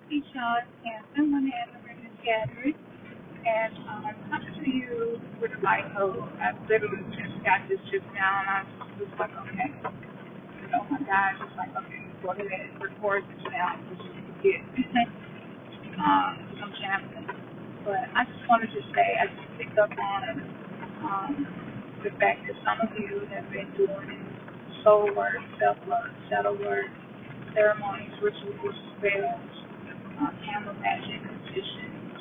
Hey, Sean, Cancer, my name is Brenda Gathering, and coming to you with a light code. I literally just got this just now, and I was like, okay, oh my God, just like, okay, go ahead and record this now, so you can get some channeling. But I just wanted to say, I just picked up on the fact that some of you have been doing soul work, self-love, shadow work, ceremonies, rituals, spells, candle magic, magicians,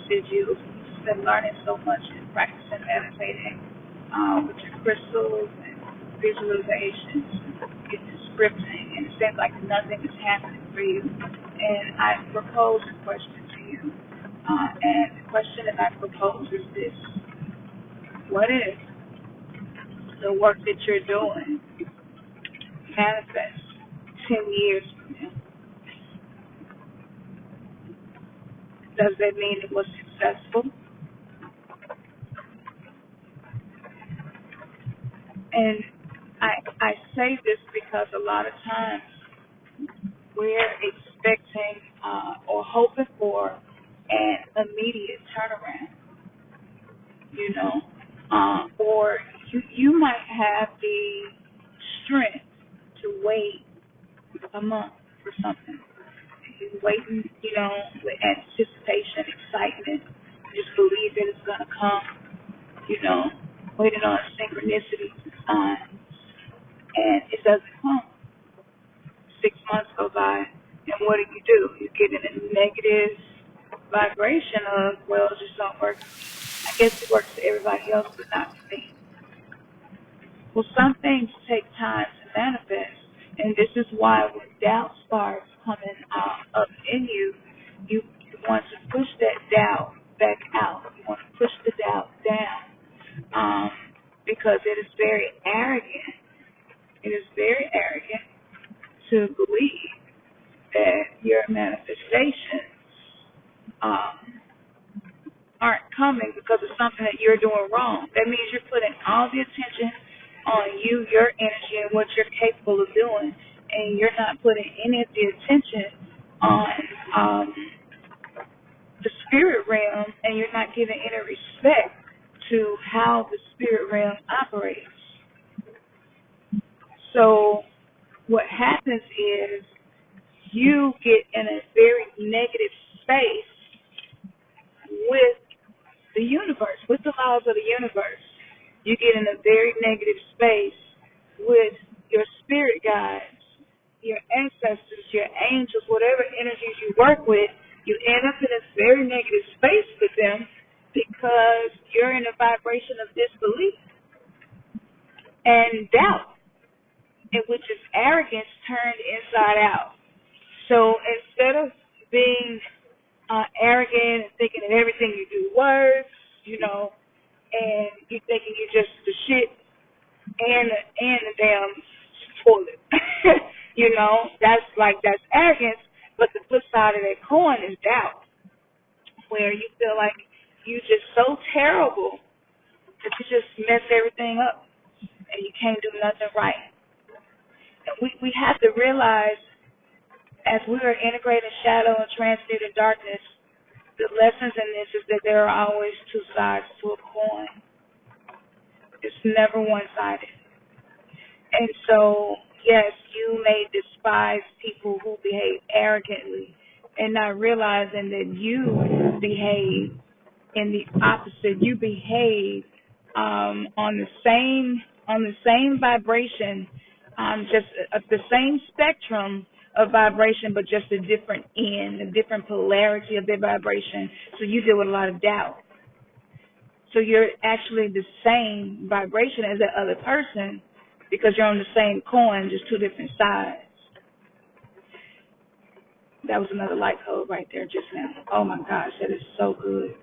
sigils. You've been learning so much and practicing meditating with your crystals and visualizations, getting scripting, and it seems like nothing is happening for you. And I propose a question to you. And the question that I propose is this: what if the work that you're doing manifests 10 years from now? Does that mean it was successful? And I say this because a lot of times we're expecting or hoping for an immediate turnaround, you know, or you might have the strength to wait a month for something. You're waiting, you know, with anticipation, excitement, just believe that it's going to come, you know, waiting on synchronicity to sign, and it doesn't come. 6 months go by, and what do? You get in a negative vibration of, well, it just don't work. I guess it works for everybody else, but not for me. Well, some things take time to manifest, and this is why when doubt starts coming up in you, you want to push that doubt back out. You want to push the doubt down because it is very arrogant. It is very arrogant to believe that your manifestations aren't coming because of something that you're doing wrong. That means you're putting all the attention on you, your energy, and what you're capable of doing, and you're not putting any of the attention on the spirit realm, and you're not giving any respect to how the spirit realm operates. So what happens is you get in a very negative space with the universe, with the laws of the universe. You get in a very negative space with your spirit guides, your ancestors, your angels, whatever energies you work with. You end up in a very negative space with them because you're in a vibration of disbelief and doubt, in which is arrogance turned inside out. So instead of being arrogant and thinking that everything you do works, you know, and you thinking you're just the shit and the damn toilet, you know, that's arrogance. But the flip side of that coin is doubt, where you feel like you're just so terrible that you just mess everything up and you can't do nothing right. And we have to realize, as we are integrating shadow and transmuting darkness, the lessons in this is that there are always two sides to a coin. It's never one-sided. And so, yes, you may despise people who behave arrogantly and not realizing that you behave in the opposite. You behave on the same vibration, just the same spectrum of vibration, but just a different end, a different polarity of their vibration. So you deal with a lot of doubt. So you're actually the same vibration as that other person because you're on the same coin, just two different sides. That was another light code right there just now. Oh my gosh, that is so good.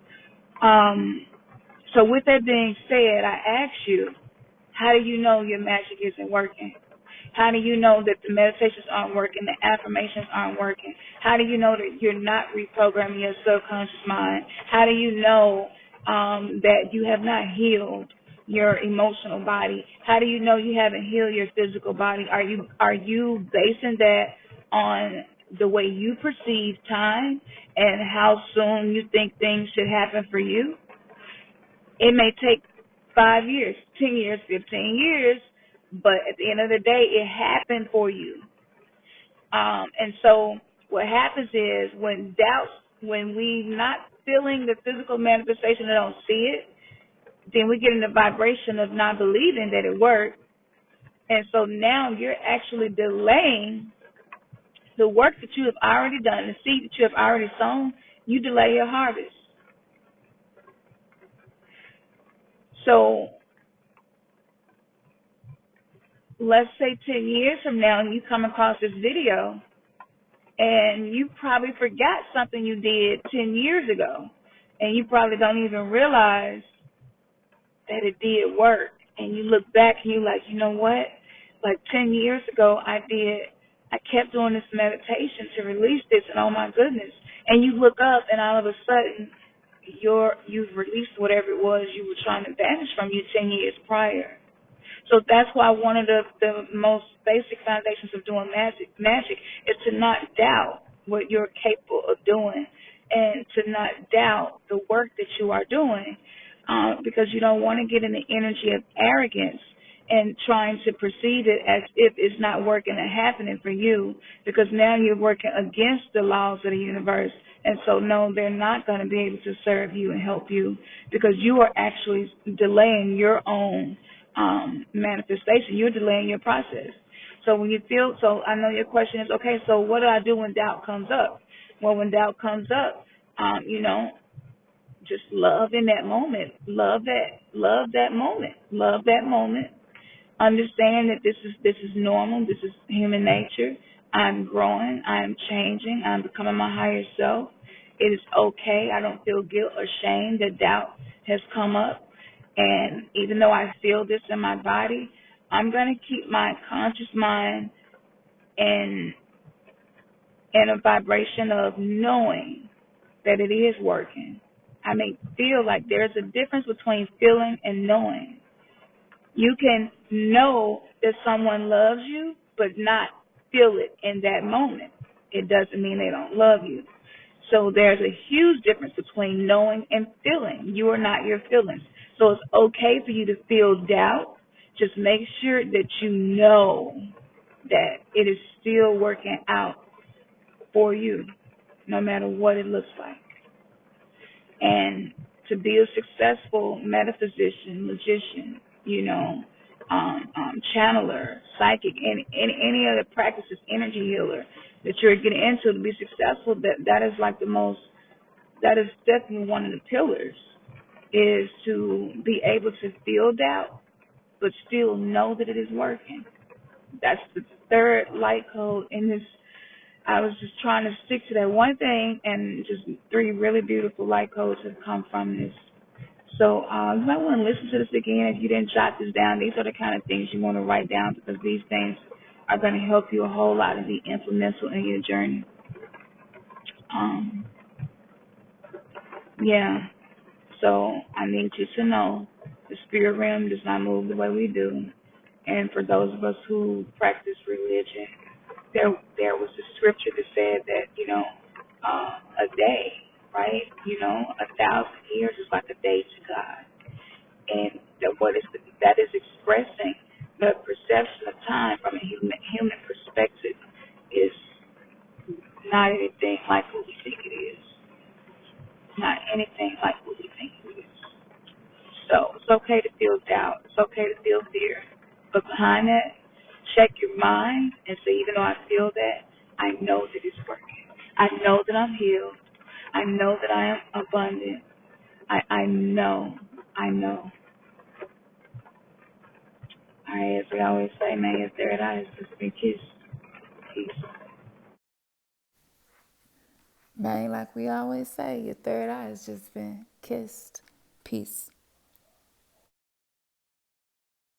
So with that being said, I ask you, how do you know your magic isn't working? How do you know that the meditations aren't working, the affirmations aren't working? How do you know that you're not reprogramming your subconscious mind? How do you know that you have not healed your emotional body? How do you know you haven't healed your physical body? Are you basing that on the way you perceive time and how soon you think things should happen for you, it may take 5 years, 10 years, 15 years, but at the end of the day, it happened for you. And so what happens is when doubts, when we not feeling the physical manifestation and don't see it, then we get in the vibration of not believing that it worked. And so now you're actually delaying the work that you have already done, the seed that you have already sown. You delay your harvest. So let's say 10 years from now and you come across this video and you probably forgot something you did 10 years ago, and you probably don't even realize that it did work. And you look back and you're like, you know what? Like 10 years ago, I kept doing this meditation to release this, and oh my goodness. And you look up and all of a sudden, you've released whatever it was you were trying to banish from you 10 years prior. So that's why one of the most basic foundations of doing magic is to not doubt what you're capable of doing, and to not doubt the work that you are doing, because you don't want to get in the energy of arrogance and trying to perceive it as if it's not working and happening for you, because now you're working against the laws of the universe. And so, no, they're not going to be able to serve you and help you, because you are actually delaying your own manifestation. You're delaying your process. So when you feel, so I know your question is, okay, so what do I do when doubt comes up? Well, when doubt comes up, just love in that moment. Love that moment. Love that moment. Understand that this is normal. This is human nature. I'm growing. I'm changing. I'm becoming my higher self. It is okay. I don't feel guilt or shame that doubt has come up. And even though I feel this in my body, I'm going to keep my conscious mind in a vibration of knowing that it is working. I may feel like there's a difference between feeling and knowing. You can know that someone loves you, but not feel it in that moment. It doesn't mean they don't love you. So there's a huge difference between knowing and feeling. You are not your feelings. So it's okay for you to feel doubt. Just make sure that you know that it is still working out for you, no matter what it looks like. And to be a successful metaphysician, magician, channeler, psychic, any other practices, energy healer that you're getting into, to be successful, that is like that is definitely one of the pillars, is to be able to feel doubt but still know that it is working. That's the third light code in this. I was just trying to stick to that one thing, and just three really beautiful light codes have come from this. So you might want to listen to this again if you didn't jot this down. These are the kind of things you want to write down, because these things are going to help you a whole lot and be implemental in your journey. Um, yeah. So I need you to know the spirit realm does not move the way we do. And for those of us who practice religion, there was a scripture that said that, a day, right? 1,000 years is like a day to God. And that is expressing the perception of time from a human perspective is not anything like what we think it is. Not anything like what we think it is. So it's okay to feel doubt. It's okay to feel fear. But behind that, check your mind and say, even though I feel that, I know that it's working. I know that I'm healed. I know that I am abundant. I know. I know. All right, as we always say, may your third eye just be kissed. Peace. Man, like we always say, your third eye has just been kissed. Peace.